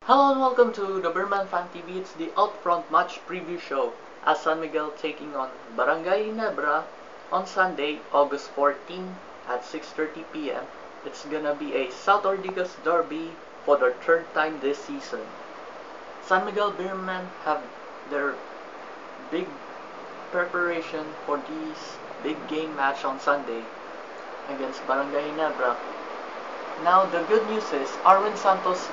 Hello and welcome to the Beerman Fan TV. It's the Outfront match preview show as San Miguel taking on Barangay Ginebra on Sunday, August 14 at 6:30 p.m. It's gonna be a South Ortigas derby for the third time this season. San Miguel Beermen have their big preparation for this big game match on Sunday against Barangay Ginebra. Now the good news is Arwin Santos,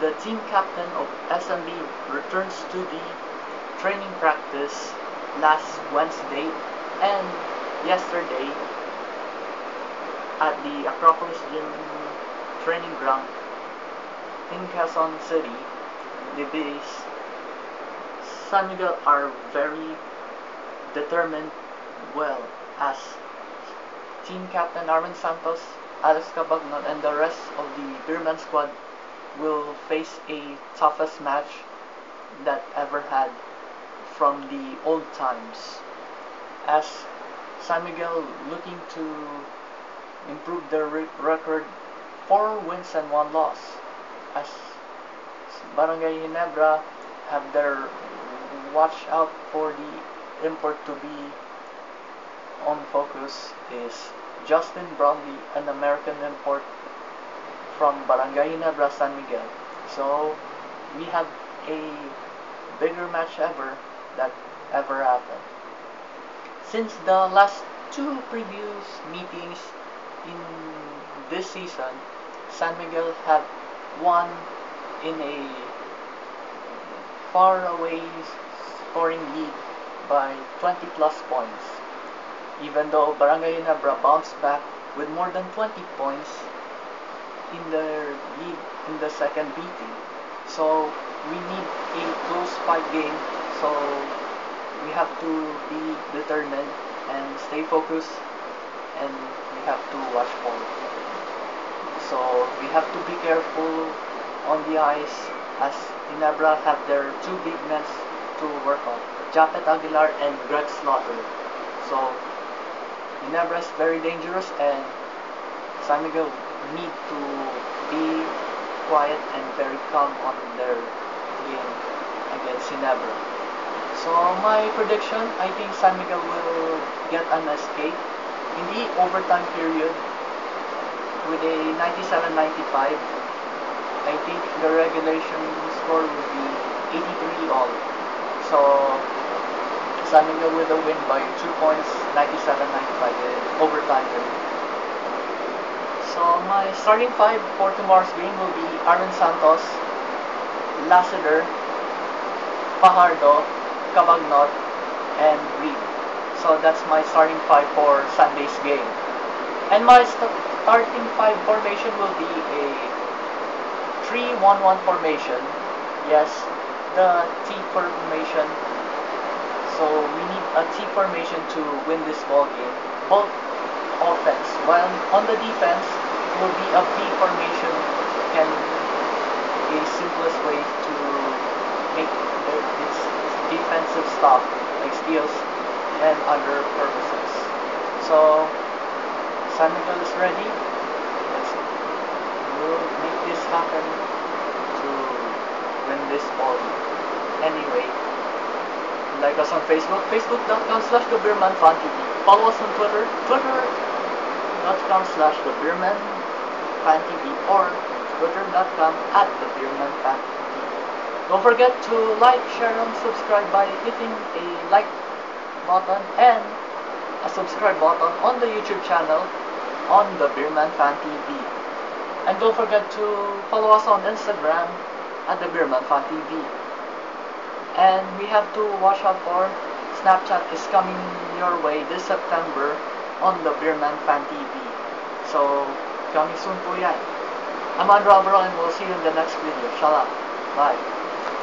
the team captain of SMB, returns to the training practice last Wednesday and yesterday at the Acropolis Gym training ground in Quezon City. The base San Miguel are very determined, well, as team captain Arvin Santos, Alex Cabagnon, and the rest of the Beerman squad will face a toughest match that ever had from the old times. As San Miguel looking to improve their record, 4 wins and 1 loss. As Barangay Ginebra have their watch out for the import to be on focus is Justin Bromley, an American import from Barangay Ginebra, San Miguel. So we have a bigger match ever that ever happened. Since the last two previous meetings in this season, San Miguel have won in a far away scoring lead by 20 plus points. Even though Barangay Ginebra bounced back with more than 20 points in their lead in the second beating. So we need a close fight game. So we have to be determined and stay focused, and we have to watch forward. So we have to be careful on the ice as Ginebra have their two big men to work on, Japet Aguilar and Greg Slaughter. So Ginebra is very dangerous and San Miguel need to be quiet and very calm on their game against Ginebra. So my prediction, I think San Miguel will get an escape in the overtime period with a 97-95. I think the regulation score will be 83 all. So San Miguel with a win by 2 points, 97-95 in overtime period. So my starting five for tomorrow's game will be Arvin Santos, Lassiter, Fajardo, Cabagnot, and Reed. So that's my starting five for Sunday's game. And my starting five formation will be a 3-1-1 formation. Yes, the T formation. So we need a T formation to win this ball game. Both offense, while on the defense will be a V formation, can a simplest way to make its defensive stop like steals and other purposes. So San Miguel is ready. We'll make this happen to win this ball. Anyway, like us on Facebook, facebook.com/thebeermanfantv. Follow us on Twitter, twitter.com/thebeermanfantv or twitter.com/thebeermanfantv. Don't forget to like, share, and subscribe by hitting a like button and a subscribe button on the YouTube channel on the Beerman Fan TV. And don't forget to follow us on Instagram at the Beerman Fan TV. And we have to watch out for Snapchat is coming your way this September on the Beerman Fan TV. So, coming soon po yan. I'm Andrew Alvaro and we'll see you in the next video. Shalom. Bye.